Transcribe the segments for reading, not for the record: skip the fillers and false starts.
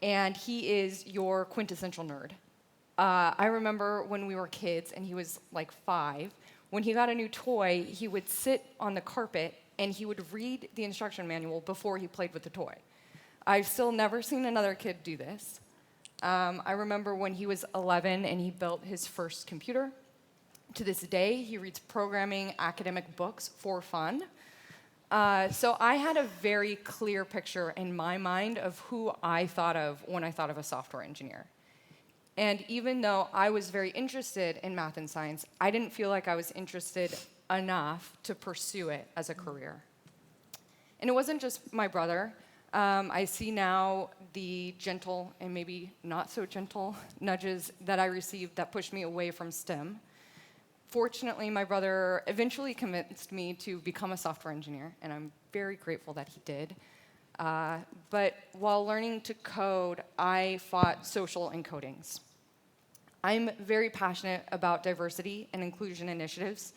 and he is your quintessential nerd. I remember when we were kids, and he was like 5, when he got a new toy, he would sit on the carpet and he would read the instruction manual before he played with the toy. I've still never seen another kid do this. I remember when he was 11 and he built his first computer. To this day, he reads programming academic books for fun. So I had a very clear picture in my mind of who I thought of when I thought of a software engineer. And even though I was very interested in math and science, I didn't feel like I was interested enough to pursue it as a career. And it wasn't just my brother. I see now the gentle and maybe not so gentle nudges that I received that pushed me away from STEM. Fortunately, my brother eventually convinced me to become a software engineer, and I'm very grateful that he did. But while learning to code, I fought social encodings. I'm very passionate about diversity and inclusion initiatives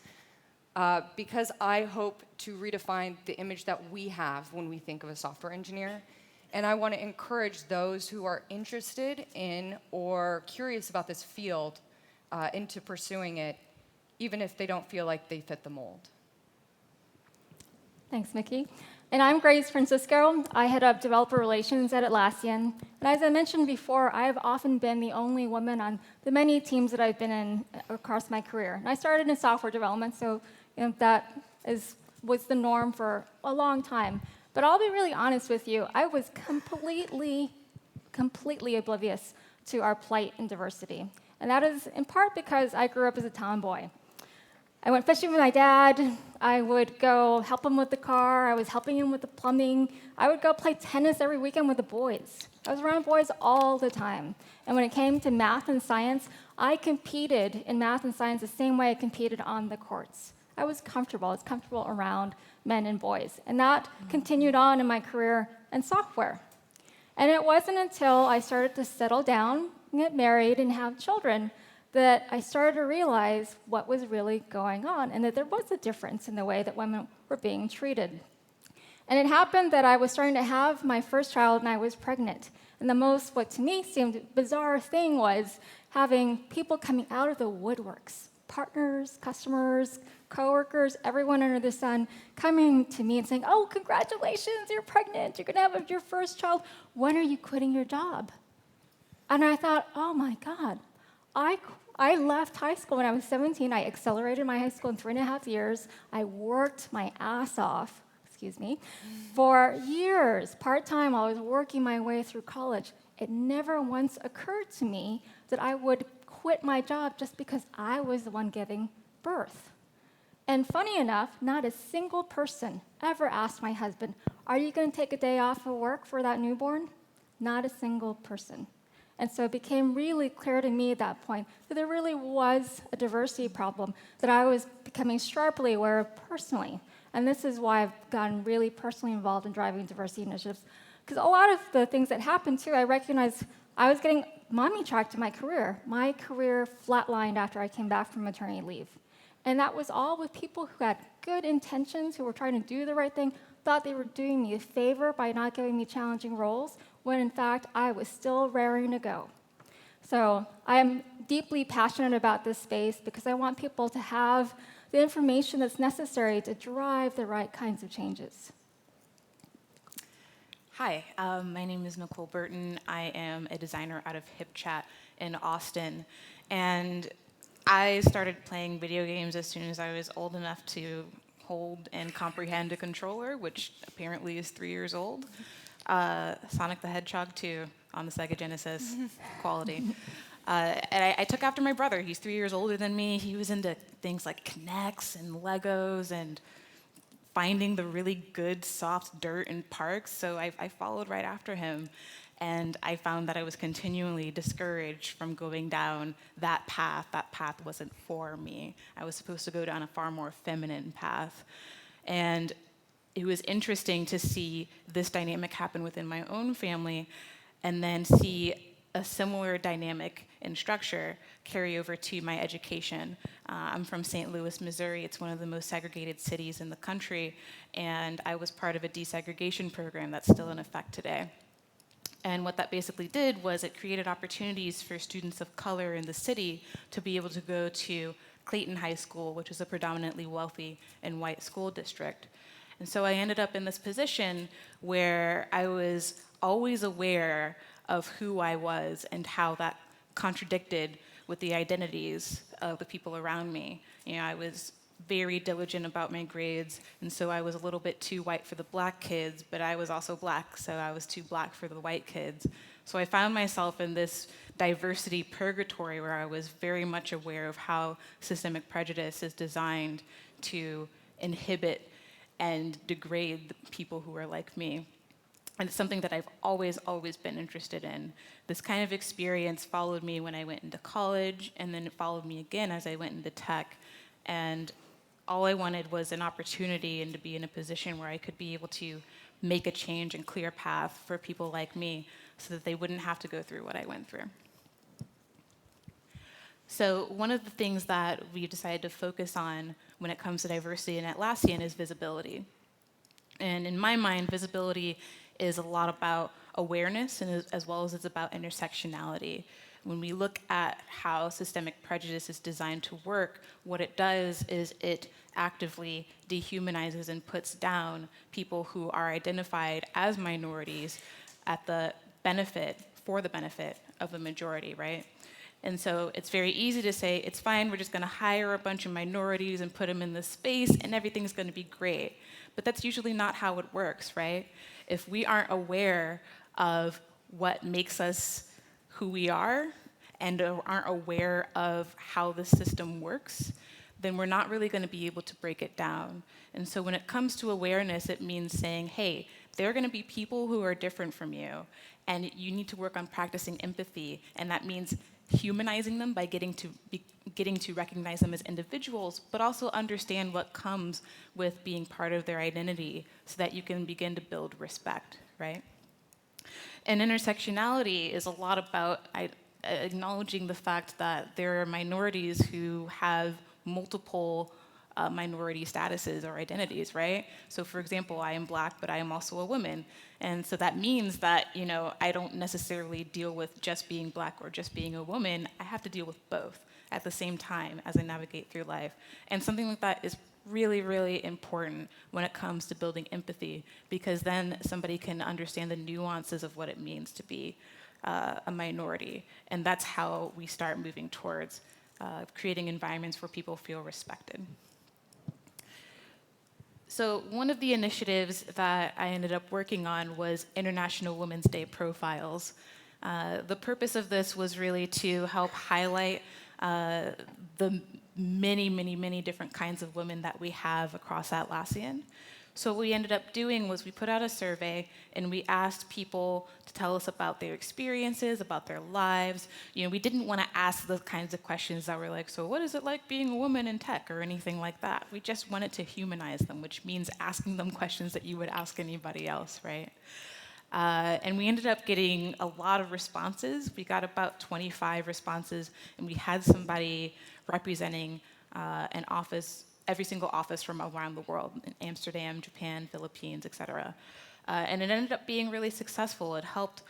because I hope to redefine the image that we have when we think of a software engineer. And I want to encourage those who are interested in or curious about this field into pursuing it, even if they don't feel like they fit the mold. Thanks, Mickie. And I'm Grace Francisco. I head up developer relations at Atlassian. And as I mentioned before, I have often been the only woman on the many teams that I've been in across my career. And I started in software development, so that was the norm for a long time. But I'll be really honest with you, I was completely oblivious to our plight in diversity. And that is in part because I grew up as a tomboy. I went fishing with my dad. I would go help him with the car. I was helping him with the plumbing. I would go play tennis every weekend with the boys. I was around boys all the time. And when it came to math and science, I competed in math and science the same way I competed on the courts. I was comfortable. I was comfortable around men and boys. And that continued on in my career in software. And it wasn't until I started to settle down, get married, and have children that I started to realize what was really going on and that there was a difference in the way that women were being treated. And it happened that I was starting to have my first child and I was pregnant. And the most, what to me seemed bizarre thing was having people coming out of the woodworks, partners, customers, coworkers, everyone under the sun, coming to me and saying, "Oh, congratulations, you're pregnant, you're gonna have your first child. When are you quitting your job?" And I thought, oh my God, I left high school when I was 17. I accelerated my high school in 3.5 years. I worked my ass off, for years. Part-time, I was working my way through college. It never once occurred to me that I would quit my job just because I was the one giving birth. And funny enough, not a single person ever asked my husband, "Are you going to take a day off of work for that newborn?" Not a single person. And so it became really clear to me at that point that there really was a diversity problem that I was becoming sharply aware of personally. And this is why I've gotten really personally involved in driving diversity initiatives. Because a lot of the things that happened, too, I recognized I was getting mommy tracked in my career. My career flatlined after I came back from maternity leave. And that was all with people who had good intentions, who were trying to do the right thing, thought they were doing me a favor by not giving me challenging roles, when in fact I was still raring to go. So I am deeply passionate about this space because I want people to have the information that's necessary to drive the right kinds of changes. Hi, my name is Nicole Burton. I am a designer out of HipChat in Austin. And I started playing video games as soon as I was old enough to hold and comprehend a controller, which apparently is 3 years old. Sonic the Hedgehog 2 on the Sega Genesis, quality. And I took after my brother. He's 3 years older than me. He was into things like Kinects and Legos and finding the really good soft dirt in parks. So I followed right after him. And I found that I was continually discouraged from going down that path. That path wasn't for me. I was supposed to go down a far more feminine path. And it was interesting to see this dynamic happen within my own family and then see a similar dynamic in structure carry over to my education. I'm from St. Louis, Missouri. It's one of the most segregated cities in the country, and I was part of a desegregation program that's still in effect today. And what that basically did was it created opportunities for students of color in the city to be able to go to Clayton High School, which is a predominantly wealthy and white school district. And so I ended up in this position where I was always aware of who I was and how that contradicted with the identities of the people around me. I was very diligent about my grades, and so I was a little bit too white for the black kids, but I was also black, so I was too black for the white kids. So I found myself in this diversity purgatory where I was very much aware of how systemic prejudice is designed to inhibit and degrade the people who are like me. And it's something that I've always been interested in. This kind of experience followed me when I went into college, and then it followed me again as I went into tech. And all I wanted was an opportunity and to be in a position where I could be able to make a change and clear a path for people like me so that they wouldn't have to go through what I went through. So one of the things that we decided to focus on when it comes to diversity in Atlassian is visibility. And in my mind, visibility is a lot about awareness and as well as it's about intersectionality. When we look at how systemic prejudice is designed to work, what it does is it actively dehumanizes and puts down people who are identified as minorities for the benefit of the majority, right? And so it's very easy to say, it's fine, we're just gonna hire a bunch of minorities and put them in this space and everything's gonna be great. But that's usually not how it works, right? If we aren't aware of what makes us who we are and aren't aware of how the system works, then we're not really going to be able to break it down. And so when it comes to awareness, it means saying, hey, there are going to be people who are different from you, and you need to work on practicing empathy, and that means humanizing them by getting to recognize them as individuals, but also understand what comes with being part of their identity so that you can begin to build respect, right? And intersectionality is a lot about acknowledging the fact that there are minorities who have multiple minority statuses or identities, right? So for example, I am black, but I am also a woman. And so that means that, I don't necessarily deal with just being black or just being a woman. I have to deal with both at the same time as I navigate through life. And something like that is really, really important when it comes to building empathy, because then somebody can understand the nuances of what it means to be a minority. And that's how we start moving towards creating environments where people feel respected. So one of the initiatives that I ended up working on was International Women's Day profiles. The purpose of this was really to help highlight the many different kinds of women that we have across Atlassian. So what we ended up doing was we put out a survey and we asked people to tell us about their experiences, about their lives. We didn't want to ask the kinds of questions that were like, so what is it like being a woman in tech or anything like that. We just wanted to humanize them, which means asking them questions that you would ask anybody else, right? And we ended up getting a lot of responses. We got about 25 responses, and we had somebody representing an office, every single office from around the world, in Amsterdam, Japan, Philippines, et cetera. And it ended up being really successful. It helped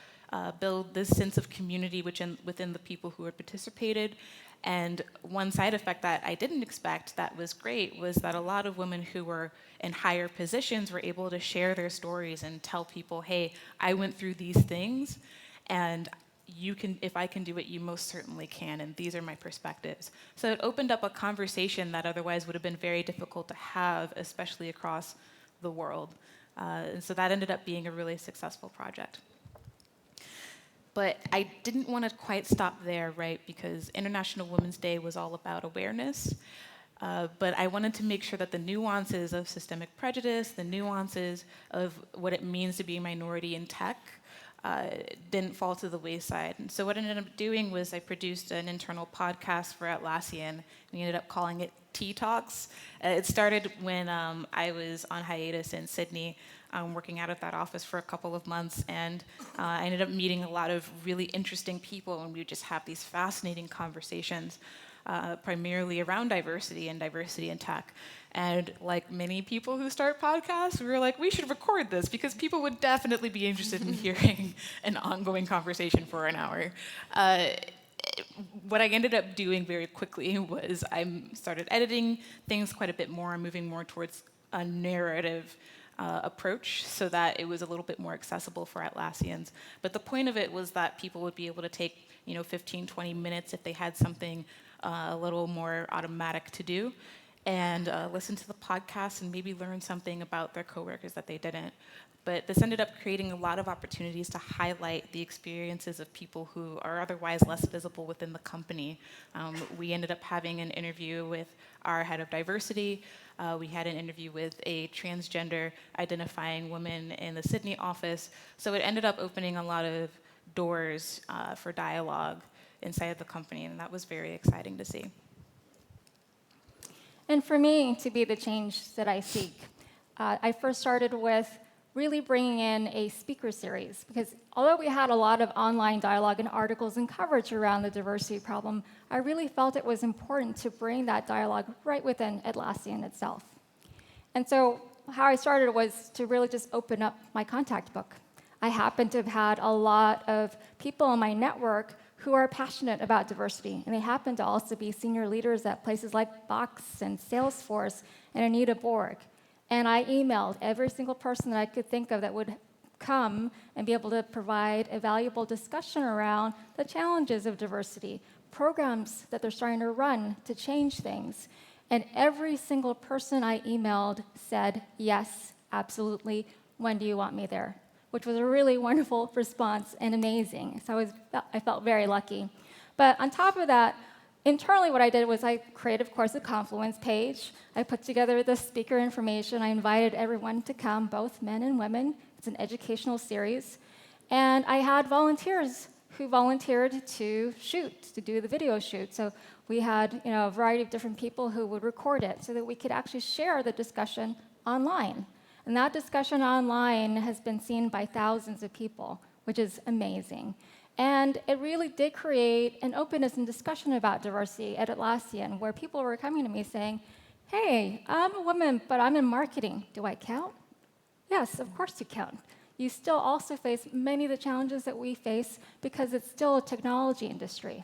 build this sense of community within the people who had participated. And one side effect that I didn't expect that was great was that a lot of women who were in higher positions were able to share their stories and tell people, hey, I went through these things, and if I can do it, you most certainly can, and these are my perspectives. So it opened up a conversation that otherwise would have been very difficult to have, especially across the world. And so that ended up being a really successful project. But I didn't want to quite stop there, right? Because International Women's Day was all about awareness. But I wanted to make sure that the nuances of systemic prejudice, the nuances of what it means to be a minority in tech, didn't fall to the wayside. And so what I ended up doing was I produced an internal podcast for Atlassian. We ended up calling it Tea Talks. It started when I was on hiatus in Sydney, working out at that office for a couple of months, and I ended up meeting a lot of really interesting people, and we would just have these fascinating conversations. primarily around diversity and diversity in tech. And like many people who start podcasts, we were like, we should record this because people would definitely be interested in hearing an ongoing conversation for an hour. What I ended up doing very quickly was I started editing things quite a bit more, moving more towards a narrative approach so that it was a little bit more accessible for Atlassians. But the point of it was that people would be able to take 15, 20 minutes if they had something a little more automatic to do and listen to the podcast and maybe learn something about their coworkers that they didn't. But this ended up creating a lot of opportunities to highlight the experiences of people who are otherwise less visible within the company. We ended up having an interview with our head of diversity. We had an interview with a transgender identifying woman in the Sydney office. So it ended up opening a lot of doors for dialogue inside of the company, and that was very exciting to see. And for me to be the change that I seek, I first started with really bringing in a speaker series, because although we had a lot of online dialogue and articles and coverage around the diversity problem, I really felt it was important to bring that dialogue right within Atlassian itself. And so how I started was to really just open up my contact book. I happen to have had a lot of people in my network who are passionate about diversity, and they happen to also be senior leaders at places like Box and Salesforce and Anita Borg. And I emailed every single person that I could think of that would come and be able to provide a valuable discussion around the challenges of diversity, programs that they're starting to run to change things. And every single person I emailed said, yes, absolutely, when do you want me there? Which was a really wonderful response and amazing. So I felt very lucky. But on top of that, internally, what I did was I created, of course, a Confluence page. I put together the speaker information. I invited everyone to come, both men and women. It's an educational series. And I had volunteers who volunteered to shoot, to do the video shoot. So we had a variety of different people who would record it so that we could actually share the discussion online. And that discussion online has been seen by thousands of people, which is amazing. And it really did create an openness and discussion about diversity at Atlassian, where people were coming to me saying, hey, I'm a woman, but I'm in marketing. Do I count? Yes, of course you count. You still also face many of the challenges that we face because it's still a technology industry.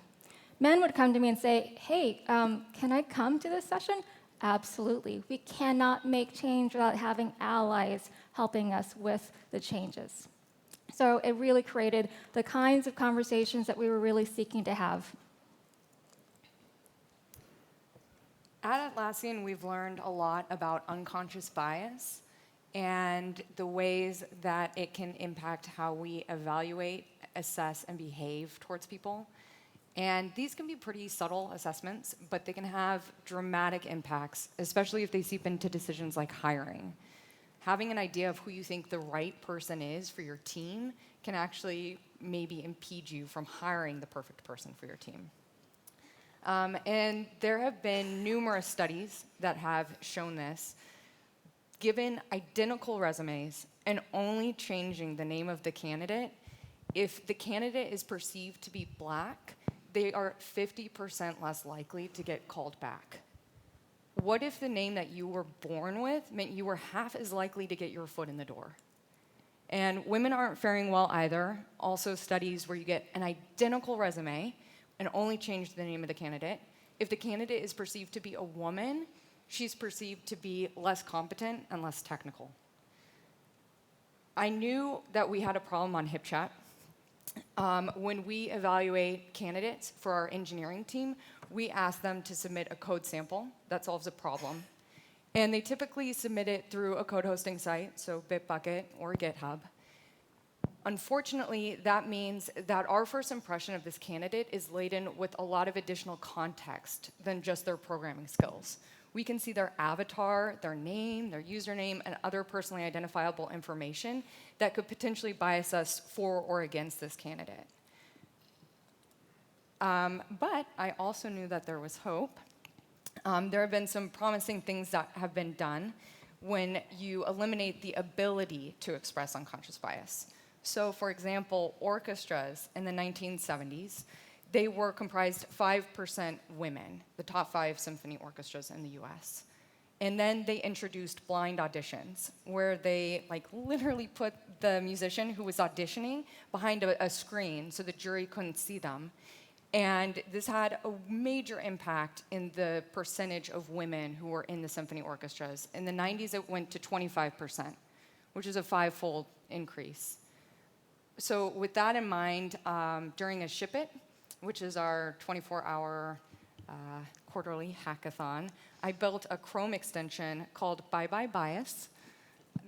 Men would come to me and say, hey, can I come to this session? Absolutely. We cannot make change without having allies helping us with the changes. So it really created the kinds of conversations that we were really seeking to have. At Atlassian, we've learned a lot about unconscious bias and the ways that it can impact how we evaluate, assess, and behave towards people. And these can be pretty subtle assessments, but they can have dramatic impacts, especially if they seep into decisions like hiring. Having an idea of who you think the right person is for your team can actually maybe impede you from hiring the perfect person for your team. And there have been numerous studies that have shown this. Given identical resumes and only changing the name of the candidate, if the candidate is perceived to be black, they are 50% less likely to get called back. What if the name that you were born with meant you were half as likely to get your foot in the door? And women aren't faring well either. Also, studies where you get an identical resume and only change the name of the candidate. If the candidate is perceived to be a woman, she's perceived to be less competent and less technical. I knew that we had a problem on HipChat. When we evaluate candidates for our engineering team, we ask them to submit a code sample that solves a problem. And they typically submit it through a code hosting site, so Bitbucket or GitHub. Unfortunately, that means that our first impression of this candidate is laden with a lot of additional context than just their programming skills. We can see their avatar, their name, their username, and other personally identifiable information that could potentially bias us for or against this candidate. But I also knew that there was hope. There have been some promising things that have been done when you eliminate the ability to express unconscious bias. So, for example, orchestras in the 1970s, they were comprised 5% women, the top 5 symphony orchestras in the US. And then they introduced blind auditions, where they literally put the musician who was auditioning behind a screen so the jury couldn't see them. And this had a major impact in the percentage of women who were in the symphony orchestras. In the 90s, it went to 25%, which is a 5-fold increase. So with that in mind, during a Ship It, which is our 24-hour quarterly hackathon, I built a Chrome extension called Bye Bye Bias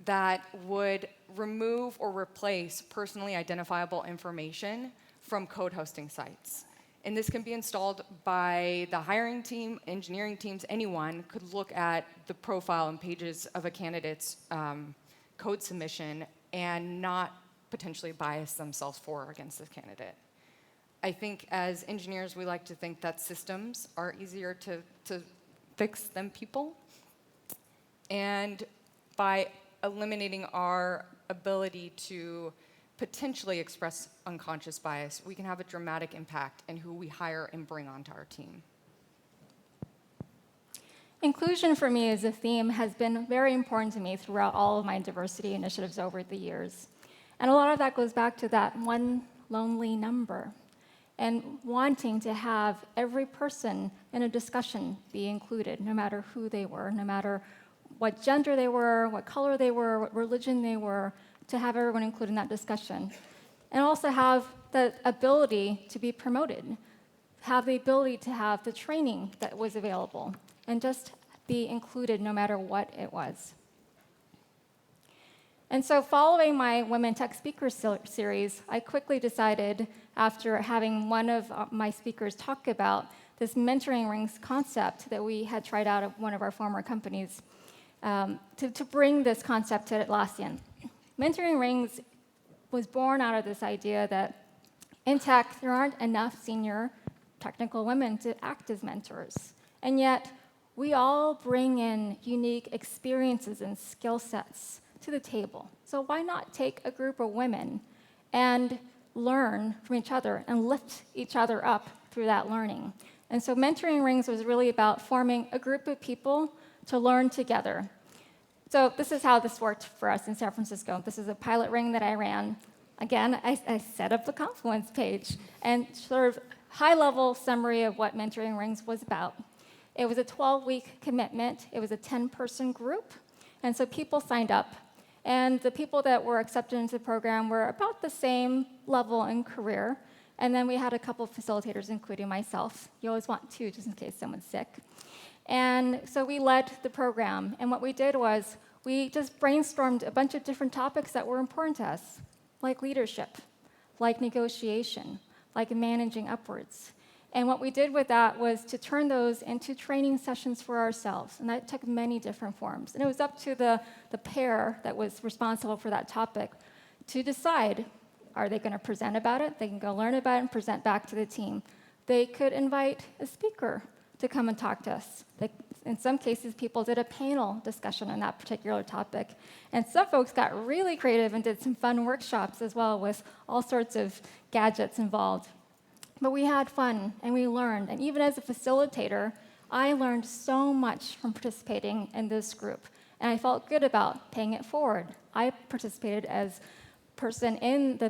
that would remove or replace personally identifiable information from code hosting sites. And this can be installed by the hiring team, engineering teams, anyone could look at the profile and pages of a candidate's code submission and not potentially bias themselves for or against this candidate. I think as engineers, we like to think that systems are easier to fix than people. And by eliminating our ability to potentially express unconscious bias, we can have a dramatic impact in who we hire and bring onto our team. Inclusion for me as a theme has been very important to me throughout all of my diversity initiatives over the years. And a lot of that goes back to that one lonely number and wanting to have every person in a discussion be included, no matter who they were, no matter what gender they were, what color they were, what religion they were, to have everyone included in that discussion. And also have the ability to be promoted, have the ability to have the training that was available, and just be included no matter what it was. And so following my Women Tech Speakers series, I quickly decided, after having one of my speakers talk about this mentoring rings concept that we had tried out at one of our former companies, to bring this concept to Atlassian. Mentoring rings was born out of this idea that in tech, there aren't enough senior technical women to act as mentors. And yet, we all bring in unique experiences and skill sets to the table. So why not take a group of women and learn from each other and lift each other up through that learning? And so mentoring rings was really about forming a group of people to learn together. So this is how this worked for us in San Francisco. This is a pilot ring that I ran. Again, I set up the Confluence page and sort of high-level summary of what mentoring rings was about. It was a 12-week commitment. It was a 10-person group. And so people signed up. And the people that were accepted into the program were about the same level in career. And then we had a couple of facilitators, including myself. You always want 2, just in case someone's sick. And so we led the program. And what we did was we just brainstormed a bunch of different topics that were important to us, like leadership, like negotiation, like managing upwards. And what we did with that was to turn those into training sessions for ourselves. And that took many different forms. And it was up to the pair that was responsible for that topic to decide, are they going to present about it? They can go learn about it and present back to the team. They could invite a speaker to come and talk to us. In some cases, people did a panel discussion on that particular topic. And some folks got really creative and did some fun workshops as well with all sorts of gadgets involved. But we had fun, and we learned. And even as a facilitator, I learned so much from participating in this group. And I felt good about paying it forward. I participated as person in the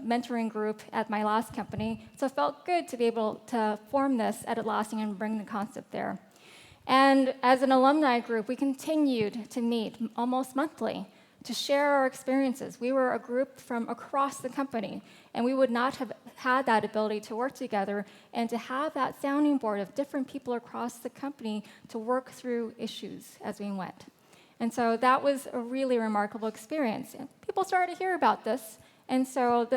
mentoring group at my last company, so it felt good to be able to form this at Atlassian and bring the concept there. And as an alumni group, we continued to meet almost monthly to share our experiences. We were a group from across the company, and we would not have had that ability to work together and to have that sounding board of different people across the company to work through issues as we went. And so that was a really remarkable experience. And people started to hear about this, and so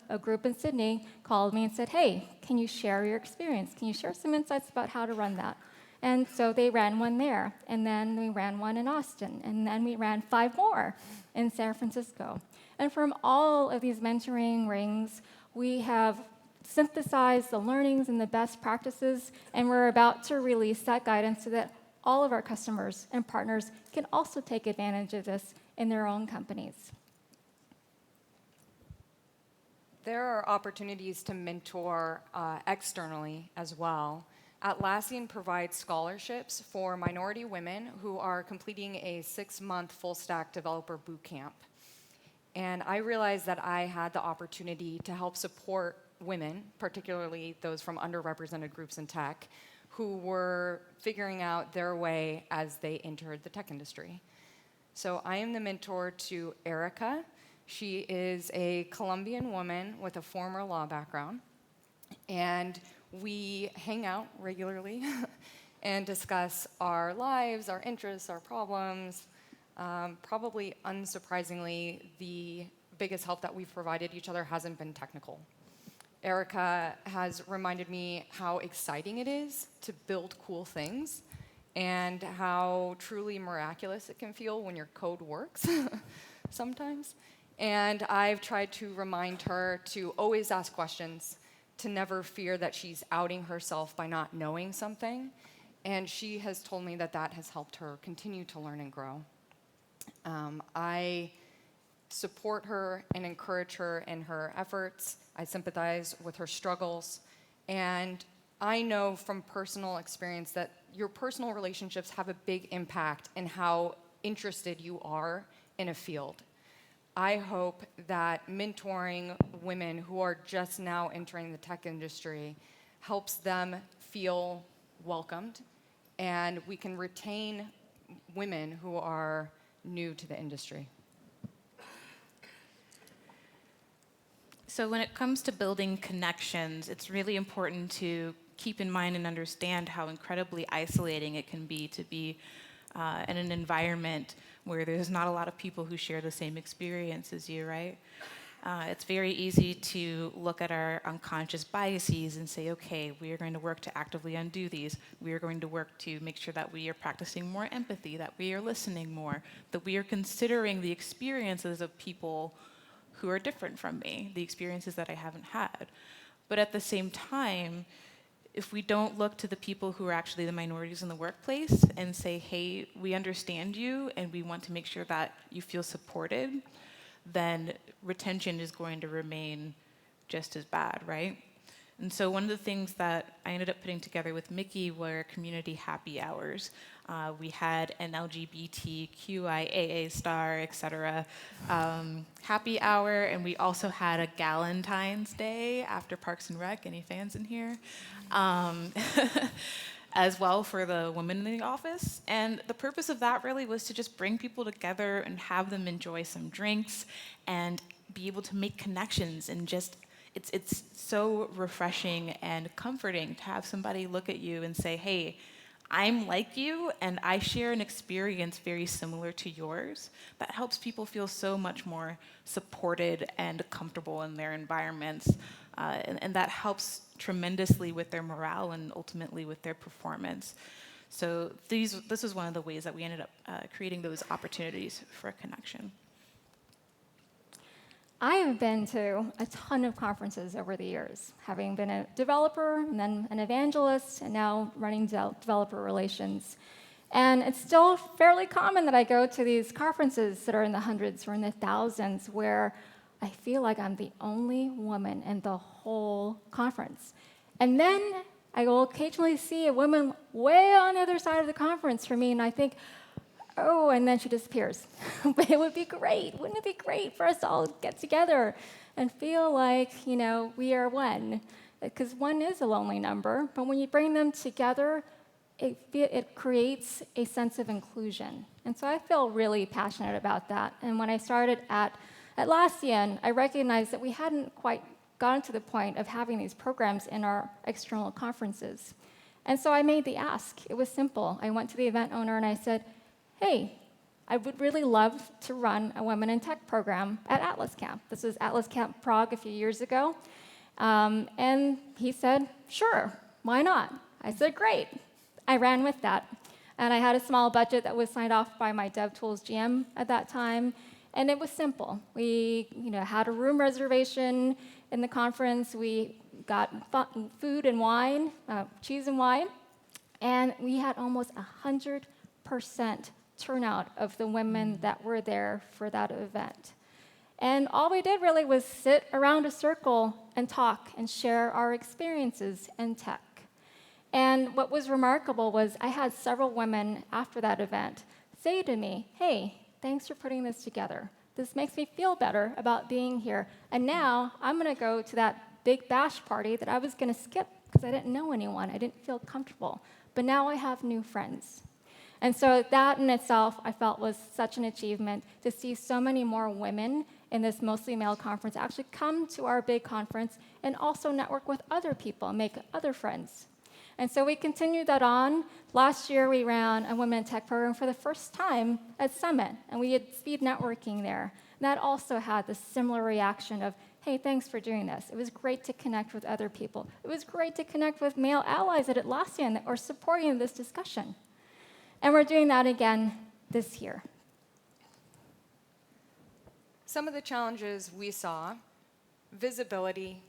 a group in Sydney called me and said, hey, can you share your experience? Can you share some insights about how to run that? And so they ran one there, and then we ran one in Austin, and then we ran 5 more in San Francisco. And from all of these mentoring rings, we have synthesized the learnings and the best practices, and we're about to release that guidance so that all of our customers and partners can also take advantage of this in their own companies. There are opportunities to mentor externally as well. Atlassian provides scholarships for minority women who are completing a 6-month full-stack developer bootcamp. And I realized that I had the opportunity to help support women, particularly those from underrepresented groups in tech, who were figuring out their way as they entered the tech industry. So I am the mentor to Erica. She is a Colombian woman with a former law background. And we hang out regularly and discuss our lives, our interests, our problems. Probably unsurprisingly, the biggest help that we've provided each other hasn't been technical. Erica has reminded me how exciting it is to build cool things and how truly miraculous it can feel when your code works sometimes. And I've tried to remind her to always ask questions, to never fear that she's outing herself by not knowing something. And she has told me that that has helped her continue to learn and grow. I support her and encourage her in her efforts. I sympathize with her struggles. And I know from personal experience that your personal relationships have a big impact in how interested you are in a field. I hope that mentoring women who are just now entering the tech industry helps them feel welcomed, and we can retain women who are new to the industry. So when it comes to building connections, it's really important to keep in mind and understand how incredibly isolating it can be to be in an environment where there's not a lot of people who share the same experience as you, right? It's very easy to look at our unconscious biases and say, okay, we are going to work to actively undo these. We are going to work to make sure that we are practicing more empathy, that we are listening more, that we are considering the experiences of people who are different from me, the experiences that I haven't had. But at the same time, if we don't look to the people who are actually the minorities in the workplace and say, hey, we understand you and we want to make sure that you feel supported, then retention is going to remain just as bad, right? And so one of the things that I ended up putting together with Mickie were community happy hours. We had an LGBTQIAA star, et cetera, happy hour, and we also had a Galentine's Day after Parks and Rec. Any fans in here? As well for the women in the office. And the purpose of that really was to just bring people together and have them enjoy some drinks and be able to make connections. And just, it's so refreshing and comforting to have somebody look at you and say, hey, I'm like you and I share an experience very similar to yours. That helps people feel so much more supported and comfortable in their environments. And that helps tremendously with their morale and ultimately with their performance. So this is one of the ways that we ended up creating those opportunities for a connection. I have been to a ton of conferences over the years, having been a developer and then an evangelist and now running developer relations. And it's still fairly common that I go to these conferences that are in the hundreds or in the thousands where I feel like I'm the only woman in the whole conference. And then I will occasionally see a woman way on the other side of the conference from me, and I think, oh, and then she disappears. But it would be great. Wouldn't it be great for us to all get together and feel like, we are one? Because one is a lonely number, but when you bring them together, it creates a sense of inclusion. And so I feel really passionate about that. And when I started at Atlassian, I recognized that we hadn't quite gotten to the point of having these programs in our external conferences. And so I made the ask. It was simple. I went to the event owner and I said, hey, I would really love to run a Women in Tech program at Atlas Camp. This was Atlas Camp Prague a few years ago. And he said, sure, why not? I said, great. I ran with that. And I had a small budget that was signed off by my DevTools GM at that time. And it was simple. We had a room reservation in the conference. We got food and wine, cheese and wine. And we had almost 100% turnout of the women that were there for that event. And all we did really was sit around a circle and talk and share our experiences in tech. And what was remarkable was I had several women after that event say to me, hey, thanks for putting this together. This makes me feel better about being here. And now I'm going to go to that big bash party that I was going to skip because I didn't know anyone. I didn't feel comfortable. But now I have new friends. And so that in itself, I felt was such an achievement to see so many more women in this mostly male conference actually come to our big conference and also network with other people and make other friends. And so we continued that on. Last year, we ran a Women in Tech program for the first time at Summit, and we had speed networking there. And that also had the similar reaction of, hey, thanks for doing this. It was great to connect with other people. It was great to connect with male allies at Atlassian that were supporting this discussion. And we're doing that again this year. Some of the challenges we saw, visibility,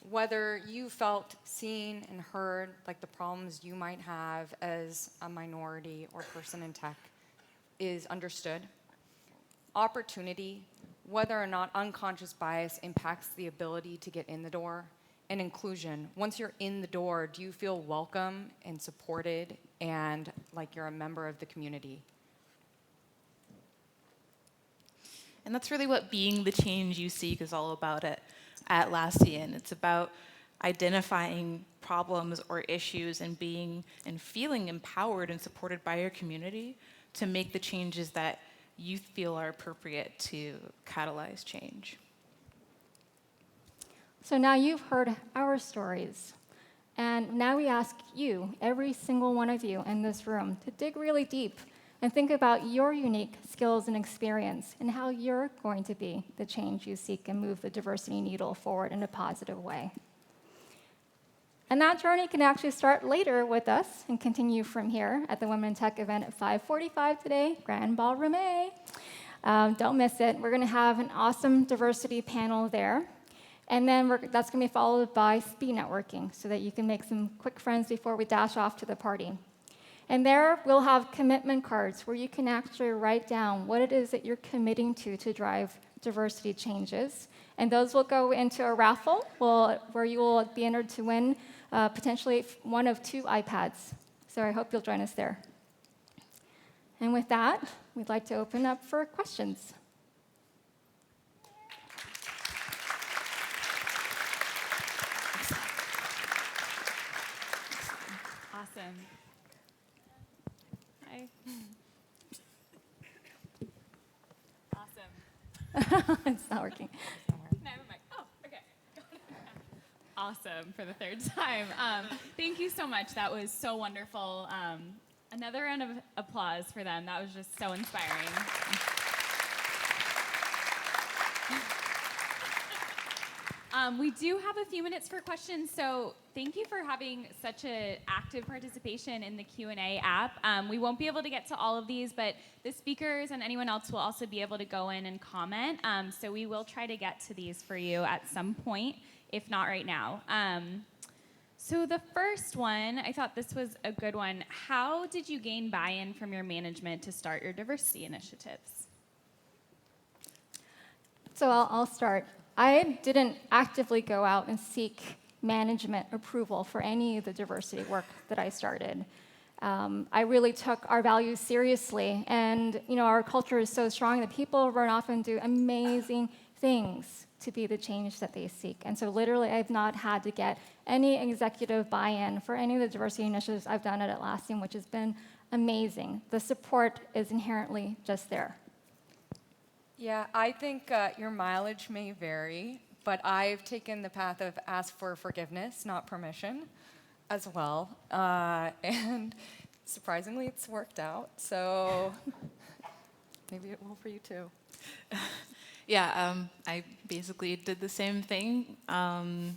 whether you felt seen and heard, like the problems you might have as a minority or person in tech, is understood. Opportunity, whether or not unconscious bias impacts the ability to get in the door. And inclusion, once you're in the door, do you feel welcome and supported and like you're a member of the community? And that's really what being the change you seek is all about at Atlassian. It's about identifying problems or issues and being and feeling empowered and supported by your community to make the changes that you feel are appropriate to catalyze change. So now you've heard our stories. And now we ask you, every single one of you in this room, to dig really deep and think about your unique skills and experience and how you're going to be the change you seek and move the diversity needle forward in a positive way. And that journey can actually start later with us and continue from here at the Women in Tech event at 5:45 today, Grand Ballroom A. Don't miss it. We're going to have an awesome diversity panel there. And then that's going to be followed by speed networking so that you can make some quick friends before we dash off to the party. And there we'll have commitment cards where you can actually write down what it is that you're committing to drive diversity changes. And those will go into a raffle where you will be entered to win potentially one of 2 iPads. So I hope you'll join us there. And with that, we'd like to open up for questions. Awesome. Hi. Awesome. It's not working. Never mind. Oh, okay. Awesome for the 3rd time. Thank you so much. That was so wonderful. Another round of applause for them. That was just so inspiring. We do have a few minutes for questions, so thank you for having such an active participation in the Q&A app. We won't be able to get to all of these, but the speakers and anyone else will also be able to go in and comment, so we will try to get to these for you at some point, if not right now. So the first one, I thought this was a good one. How did you gain buy-in from your management to start your diversity initiatives? So I'll start. I didn't actively go out and seek management approval for any of the diversity work that I started. I really took our values seriously, and our culture is so strong that people run off and do amazing things to be the change that they seek. And so literally, I've not had to get any executive buy-in for any of the diversity initiatives I've done at Atlassian, which has been amazing. The support is inherently just there. Yeah, I think your mileage may vary, but I've taken the path of ask for forgiveness, not permission, as well. And surprisingly, it's worked out. So maybe it will for you too. Yeah, I basically did the same thing. I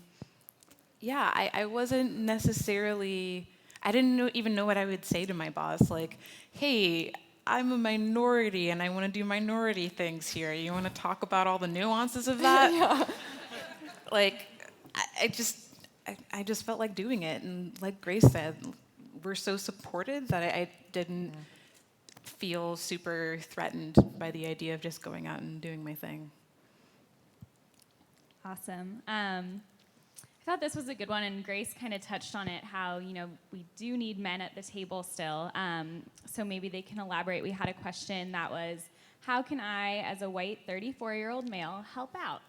wasn't necessarily, I didn't even know what I would say to my boss. Like, hey, I'm a minority and I want to do minority things here. You want to talk about all the nuances of that? Yeah. Like, I just felt like doing it. And like Grace said, we're so supported that I didn't feel super threatened by the idea of just going out and doing my thing. Awesome. I thought this was a good one, and Grace kind of touched on it, how, we do need men at the table still. So maybe they can elaborate. We had a question that was, how can I, as a white 34-year-old male, help out?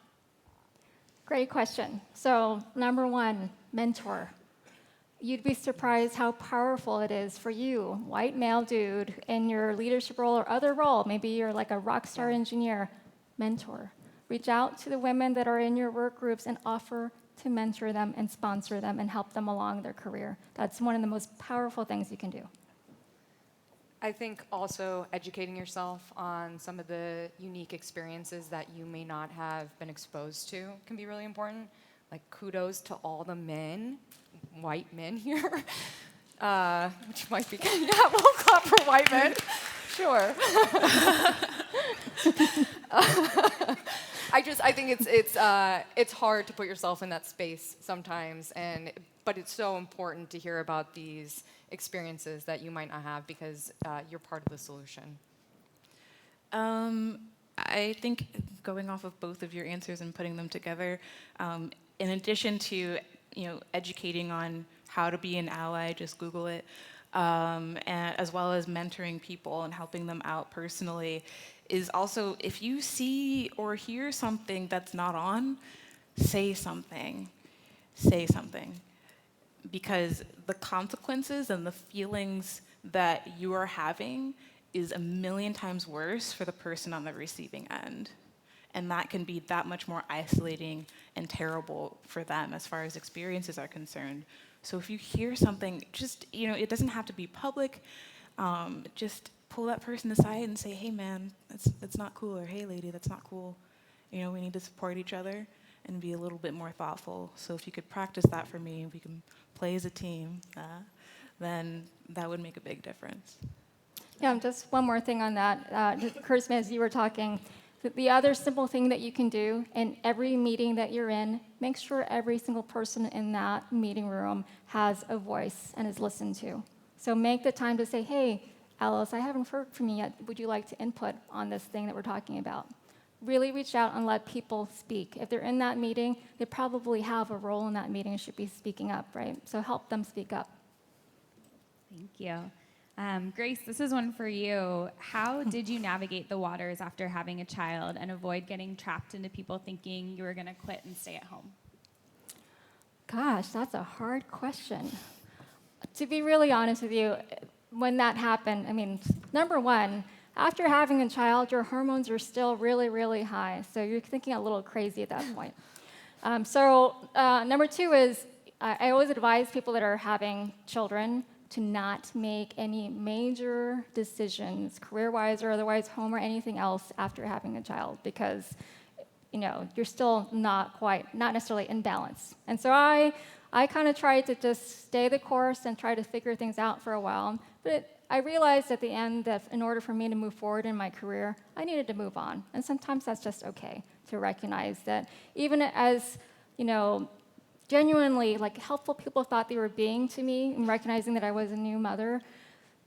Great question. So, number one, mentor. You'd be surprised how powerful it is for you, white male dude, in your leadership role or other role. Maybe you're like a rock star engineer. Mentor. Reach out to the women that are in your work groups and offer to mentor them and sponsor them and help them along their career. That's one of the most powerful things you can do. I think also educating yourself on some of the unique experiences that you may not have been exposed to can be really important. Like, kudos to all the men, white men here, which might be, yeah, we'll clap for white men, sure. I think it's hard to put yourself in that space sometimes, but it's so important to hear about these experiences that you might not have because you're part of the solution. I think going off of both of your answers and putting them together, in addition to educating on how to be an ally, just Google it, and as well as mentoring people and helping them out personally, is also, if you see or hear something that's not on, say something. Say something. Because the consequences and the feelings that you are having is a million times worse for the person on the receiving end. And that can be that much more isolating and terrible for them as far as experiences are concerned. So if you hear something, just, it doesn't have to be public. Just pull that person aside and say, hey man, that's not cool, or hey lady, that's not cool. We need to support each other and be a little bit more thoughtful. So if you could practice that for me, we can play as a team, then that would make a big difference. Yeah, just one more thing on that. It occurs to me as you were talking, that the other simple thing that you can do in every meeting that you're in, make sure every single person in that meeting room has a voice and is listened to. So make the time to say, hey, Alice, I haven't heard from you yet. Would you like to input on this thing that we're talking about? Really reach out and let people speak. If they're in that meeting, they probably have a role in that meeting and should be speaking up, right? So help them speak up. Thank you. Grace, this is one for you. How did you navigate the waters after having a child and avoid getting trapped into people thinking you were going to quit and stay at home? Gosh, that's a hard question. To be really honest with you, when that happened, number one, after having a child, your hormones are still really, really high. So you're thinking a little crazy at that point. Number two is, I always advise people that are having children to not make any major decisions, career-wise or otherwise, home or anything else after having a child, because you're still not necessarily in balance. And so I kind of tried to just stay the course and try to figure things out for a while. But I realized at the end that in order for me to move forward in my career, I needed to move on. And sometimes that's just okay to recognize that even as, genuinely helpful people thought they were being to me and recognizing that I was a new mother,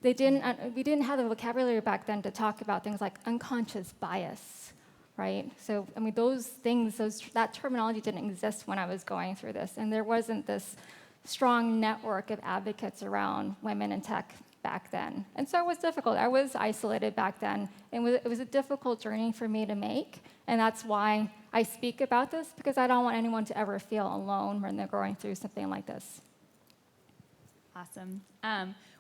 we didn't have the vocabulary back then to talk about things like unconscious bias, right? So, those things, that terminology didn't exist when I was going through this. And there wasn't this strong network of advocates around women in tech back then. And so it was difficult. I was isolated back then. And it was a difficult journey for me to make. And that's why I speak about this, because I don't want anyone to ever feel alone when they're going through something like this. Awesome.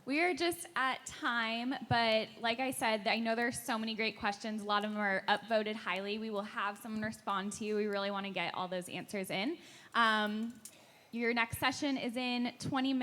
We are just at time, but like I said, I know there's so many great questions. A lot of them are upvoted highly. We will have someone respond to you. We really want to get all those answers in. Your next session is in 20 minutes.